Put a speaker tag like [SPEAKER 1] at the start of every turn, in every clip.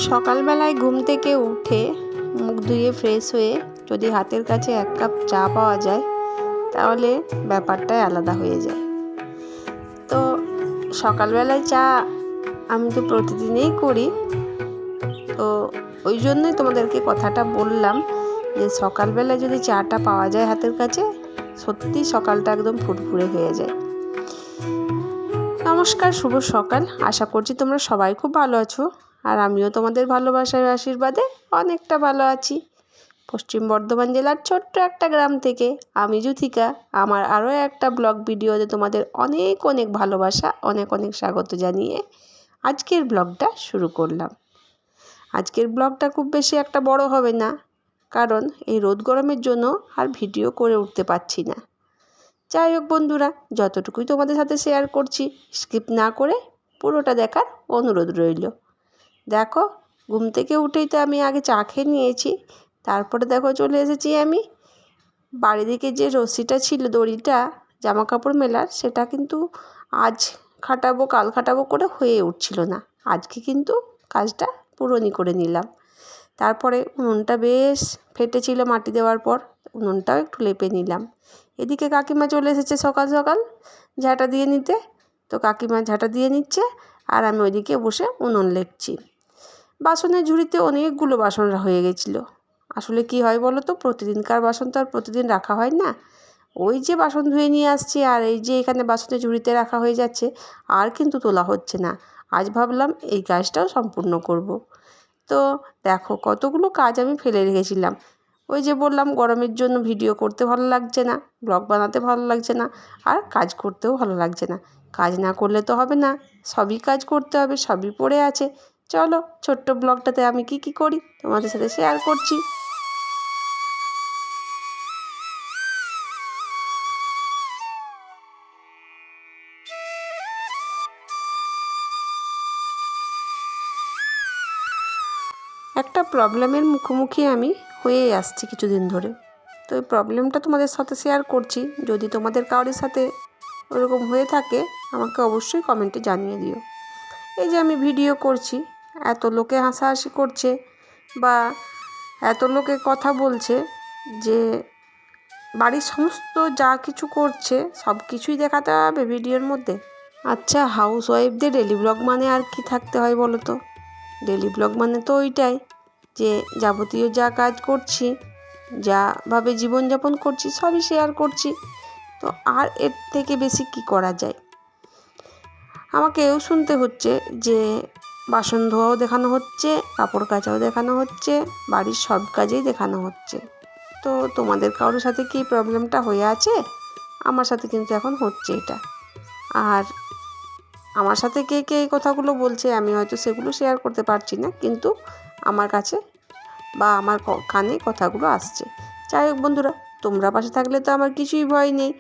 [SPEAKER 1] সকালবেলায় ঘুম থেকে উঠে মুখ ধুয়ে ফ্রেশ হয়ে যদি হাতের কাছে 1 কাপ চা পাওয়া যায় তাহলে ব্যাপারটাই আলাদা হয়ে যায়। তো সকালবেলায় চা আমি তো প্রতিদিনই করি, তো ওই জন্যই তোমাদেরকে কথাটা বললাম যে সকালবেলায় যদি চাটা পাওয়া যায় হাতের কাছে, সত্যি সকালটা একদম ফুরফুরে হয়ে যায়। নমস্কার, শুভ সকাল। আশা করছি তোমরা সবাই খুব ভালো আছো, আর আমিও তোমাদের ভালোবাসার আশীর্বাদে অনেকটা ভালো আছি। পশ্চিম বর্ধমান জেলার ছোট্ট একটা গ্রাম থেকে আমি যুথিকা আমার আরও একটা ব্লগ ভিডিওতে তোমাদের অনেক অনেক ভালোবাসা, অনেক অনেক স্বাগত জানিয়ে আজকের ব্লগটা শুরু করলাম। আজকের ব্লগটা খুব বেশি একটা বড় হবে না, কারণ এই রোদ গরমের জন্য আর ভিডিও করে উঠতে পারছি না। যাই হোক বন্ধুরা, যতটুকুই তোমাদের সাথে শেয়ার করছি স্কিপ না করে পুরোটা দেখার অনুরোধ রইল। দেখো, ঘুম থেকে উঠেই তো আমি আগে চা খেয়ে নিয়েছি, তারপরে দেখো চলে এসেছি আমি বাড়ি থেকে যে রশিটা ছিল, দড়িটা জামা কাপড় মেলার, সেটা কিন্তু আজ খাটাবো কাল খাটাবো করে হয়ে উঠছিল না। আজকে কিন্তু কাজটা পূরণই করে নিলাম। তারপরে উনুনটা বেশ ফেটেছিল মাটি দেওয়ার পর, উনুনটাও একটু লেপে নিলাম। এদিকে কাকিমা চলে এসেছে সকাল সকাল ঝাঁটা দিয়ে নিতে, তো কাকিমা ঝাঁটা দিয়ে নিচ্ছে আর আমি ওইদিকে বসে উনুন লেপছি। বাসনের ঝুড়িতে অনেকগুলো বাসন হয়ে গেছিলো। আসলে কি হয় বলো তো, প্রতিদিনকার বাসন তো আর প্রতিদিন রাখা হয় না। ওই যে বাসন ধুয়ে নিয়ে আসছি আর এই যে এখানে বাসনের ঝুড়িতে রাখা হয়ে যাচ্ছে, আর কিন্তু তোলা হচ্ছে না। আজ ভাবলাম এই কাজটাও সম্পূর্ণ করব। তো দেখো কতগুলো কাজ আমি ফেলে রেখেছিলাম। ওই যে বললাম গরমের জন্য ভিডিও করতে ভালো লাগছে না, ব্লগ বানাতে ভালো লাগছে না, আর কাজ করতেও ভালো লাগছে না। কাজ না করলে তো হবে না, সবই কাজ করতে হবে, সবই পড়ে আছে। চলো ছোট্ট ব্লগটাতে আমি কি করি তোমাদের সাথে শেয়ার করছি। একটা প্রবলেমের মুখোমুখি আমি হয়েই আসছি কিছুদিন ধরে, তো এই প্রবলেমটা তোমাদের সাথে শেয়ার করছি। যদি তোমাদের কারোর সাথে ওরকম হয়ে থাকে আমাকে অবশ্যই কমেন্টে জানিয়ে দিও। এই যে আমি ভিডিও করছি, এত লোকে হাসাহাসি করছে বা এত লোকে কথা বলছে যে বাড়ির সমস্ত যা কিছু করছে সব কিছুই দেখাতে হবে ভিডিওর মধ্যে। আচ্ছা, হাউস ওয়াইফদের ডেলি ব্লগ মানে আর কি থাকতে হয় বলো তো? ডেলি ব্লগ মানে তো ওইটাই যে যাবতীয় যা কাজ করছি, যাভাবে জীবনযাপন করছি সবই শেয়ার করছি। তো আর এর থেকে বেশি কি করা যায়? আমাকেও শুনতে হচ্ছে যে বাসন ধোয়াও দেখানো হচ্ছে, কাপড় কাচাও দেখানো হচ্ছে, বাড়ির সব কাজেই দেখানো হচ্ছে। তো তোমাদের কারোর সাথে কি প্রবলেমটা হয়ে আছে? আমার সাথে কিন্তু এখন হচ্ছে এটা। আর আমার সাথে কে কে এই কথাগুলো বলছে আমি হয়তো সেগুলো শেয়ার করতে পারছি না, কিন্তু আমার কাছে বা আমার কানে কথাগুলো আসছে। যাই হোক বন্ধুরা, তোমরা পাশে থাকলে তো আমার কিছুই ভয় নেই।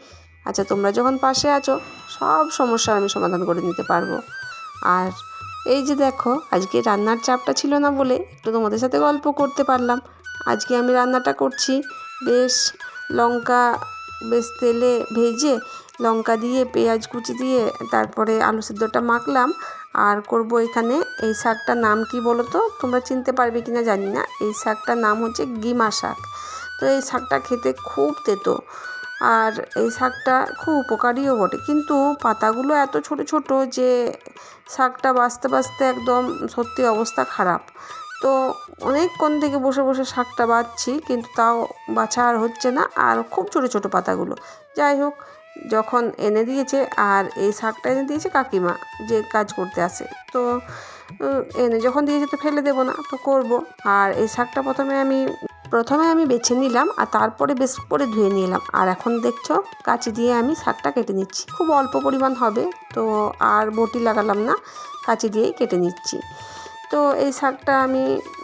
[SPEAKER 1] আচ্ছা, তোমরা যখন পাশে আছো সব সমস্যার আমি সমাধান করে নিতে পারবো। আর এই যে দেখো, আজকে রান্নার চাপটা ছিল না বলে একটু তোমাদের সাথে গল্প করতে পারলাম। আজকে আমি রান্নাটা করছি বেশ লঙ্কা বেশ তেলে ভেজে লঙ্কা দিয়ে পেঁয়াজ কুচি দিয়ে তারপরে আলু সিদ্ধটা মাখলাম। আর করব এখানে এই শাকটার নাম কি বলো তো, তোমরা চিনতে পারবে কিনা জানি না। এই শাকটার নাম হচ্ছে গিমা শাক। তো এই শাকটা খেতে খুব তেতো, আর এই শাকটা খুব উপকারীও বটে, কিন্তু পাতাগুলো এত ছোট ছোট যে শাকটা বাছতে বাছতে একদম সত্যি অবস্থা খারাপ। তো অনেকক্ষণ থেকে বসে বসে শাকটা বাছছি, কিন্তু তাও বাছা আর হচ্ছে না, আর খুব ছোট ছোট পাতাগুলো। যাই হোক, যখন এনে দিয়েছে, আর এই শাকটা এনে দিয়েছে কাকিমা যে কাজ করতে আসে, তো এনে যখন দিয়েছে তো ফেলে দেবো না, তো করব। আর এই শাকটা প্রথমে আমি বেছে নিলাম আর তারপরে বেশ করে ধুয়ে নিলাম। আর এখন দেখছো কাঁচি দিয়ে আমি শাকটা কেটে নিচ্ছি, খুব অল্প পরিমাণ হবে, তো আর বটি লাগালাম না, কাঁচি দিয়েই কেটে নিচ্ছি। তো এই শাকটা আমি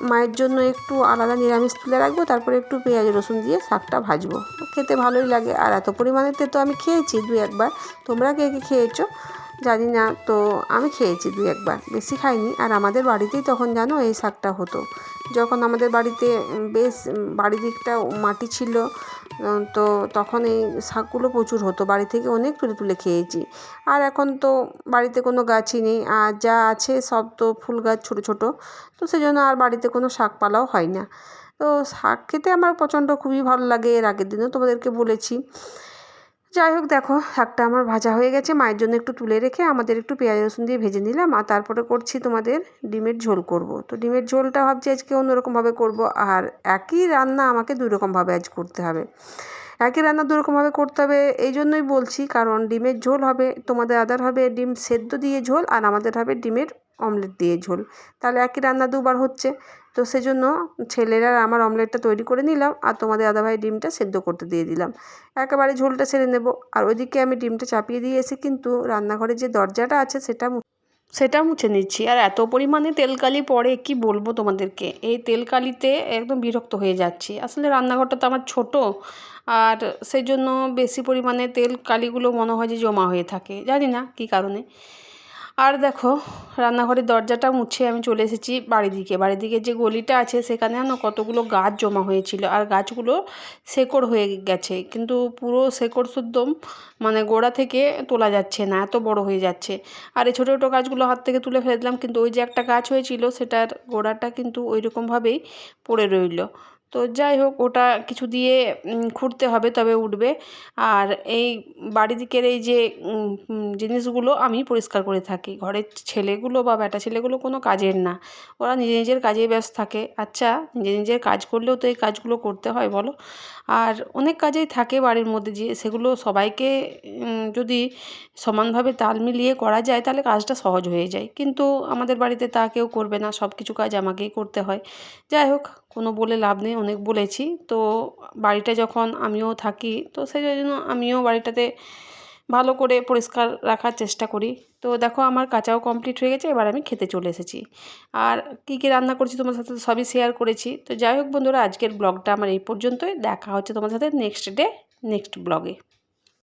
[SPEAKER 1] মায়ের জন্য একটু আলাদা নিরামিষ তুলে রাখবো, তারপরে একটু পেঁয়াজ রসুন দিয়ে শাকটা ভাজবো। খেতে ভালোই লাগে, আর এত পরিমাণে তো আমি খেয়েছি 2-1 বার। তোমরা কে কে খেয়েছো জানি না, তো আমি খেয়েছি 2-1 বার, বেশি খাইনি। আর আমাদের বাড়িতেই তখন জানো এই শাকটা হতো, যখন আমাদের বাড়িতে বেশ বাড়ি দিকটা মাটি ছিল, তো তখন এই শাকগুলো প্রচুর হতো, বাড়ি থেকে অনেক তুলে তুলে খেয়েছি। আর এখন তো বাড়িতে কোনো গাছই নেই, আর যা আছে সব তো ফুল গাছ ছোটো ছোটো, তো সেজন্য আর বাড়িতে কোনো শাকপালাও হয় না। তো শাক খেতে আমার প্রচণ্ড খুবই ভালো লাগে, এর আগের দিনও তোমাদেরকে বলেছি। যাই হোক, দেখো শাকটা আমার ভাজা হয়ে গেছে, মায়ের জন্য একটু তুলে রেখে আমাদের একটু পেঁয়াজ রসুন দিয়ে ভেজে নিলাম। আর তারপরে করছি তোমাদের ডিমের ঝোল করব। তো ডিমের ঝোলটা ভাবছি আজকে অন্যরকমভাবে করব, আর একই রান্না আমাকে 2 রকমভাবে আজ করতে হবে। একই রান্না 2 রকমভাবে করতে হবে এই জন্যই বলছি, কারণ ডিমের ঝোল হবে, তোমাদের আদার হবে ডিম সেদ্ধ দিয়ে ঝোল, আর আমাদের হবে ডিমের অমলেট দিয়ে ঝোল। তাহলে একই রান্না 2বার হচ্ছে। তো সেজন্য ছেলেরা আমার অমলেটটা তৈরি করে নিলাম, আর তোমাদের দাদাভাই ডিমটা সেদ্ধ করতে দিয়ে দিলাম, একেবারে ঝোলটা সেরে নেব। আর ওইদিকে আমি ডিমটা চাপিয়ে দিয়ে এসে কিন্তু রান্নাঘরের যে দরজাটা আছে সেটা মুছে নিচ্ছি। আর এত পরিমাণে তেলকালি পড়ে কি বলবো তোমাদেরকে, এই তেলকালিতে একদম বিরক্ত হয়ে যাচ্ছি। আসলে রান্নাঘরটা তো আমার ছোট, আর সেই জন্য বেশি পরিমাণে তেলকালিগুলো মনে হয় যে জমা হয়ে থাকে, জানি না কী কারণে। আর দেখো রান্নাঘরের দরজাটা মুছে আমি চলে এসেছি বাড়ির দিকে যে গলিটা আছে সেখানে জানো কতগুলো গাছ জমা হয়েছিল, আর গাছগুলো শেকড় হয়ে গেছে, কিন্তু পুরো শেকড় শুদ্ধ মানে গোড়া থেকে তোলা যাচ্ছে না, এত বড় হয়ে যাচ্ছে। আর এই ছোটো ছোটো গাছগুলো হাত থেকে তুলে ফেলে দিলাম, কিন্তু ওই যে একটা গাছ হয়েছিল সেটার গোড়াটা কিন্তু ওই রকমভাবেই পড়ে রইল। তো যাই হোক, ওটা কিছু দিয়ে খুঁড়তে হবে, তবে উঠবে। আর এই বাড়ি দিকের এই যে জিনিসগুলো আমি পরিষ্কার করে থাকি। ঘরের ছেলেগুলো বা বেটা ছেলেগুলো কোনো কাজের না, ওরা নিজের নিজের কাজেই ব্যস্ত থাকে। আচ্ছা, নিজের নিজের কাজ করলেও তো এই কাজগুলো করতে হয় বলো। আর অনেক কাজেই থাকে বাড়ির মধ্যে, যে সেগুলো সবাইকে যদি সমানভাবে তাল মিলিয়ে করা যায় তাহলে কাজটা সহজ হয়ে যায়, কিন্তু আমাদের বাড়িতে তা কেউ করবে না, সব কিছু কাজ আমাকেই করতে হয়। যাই হোক, কোনো বলে লাভ নেই, অনেক বলেছি তো। বাড়িটা যখন আমিও থাকি, তো সেই জন্য আমিও বাড়িটাতে ভালো করে পরিষ্কার রাখার চেষ্টা করি। তো দেখো আমার কাচাও কমপ্লিট হয়ে গেছে, এবার আমি খেতে চলে এসেছি। আর কী কী রান্না করছি তোমার সাথে সবই শেয়ার করেছি। তো যাই হোক বন্ধুরা, আজকের ব্লগটা আমার এই পর্যন্তই। দেখা হচ্ছে তোমার সাথে নেক্সট ব্লগে।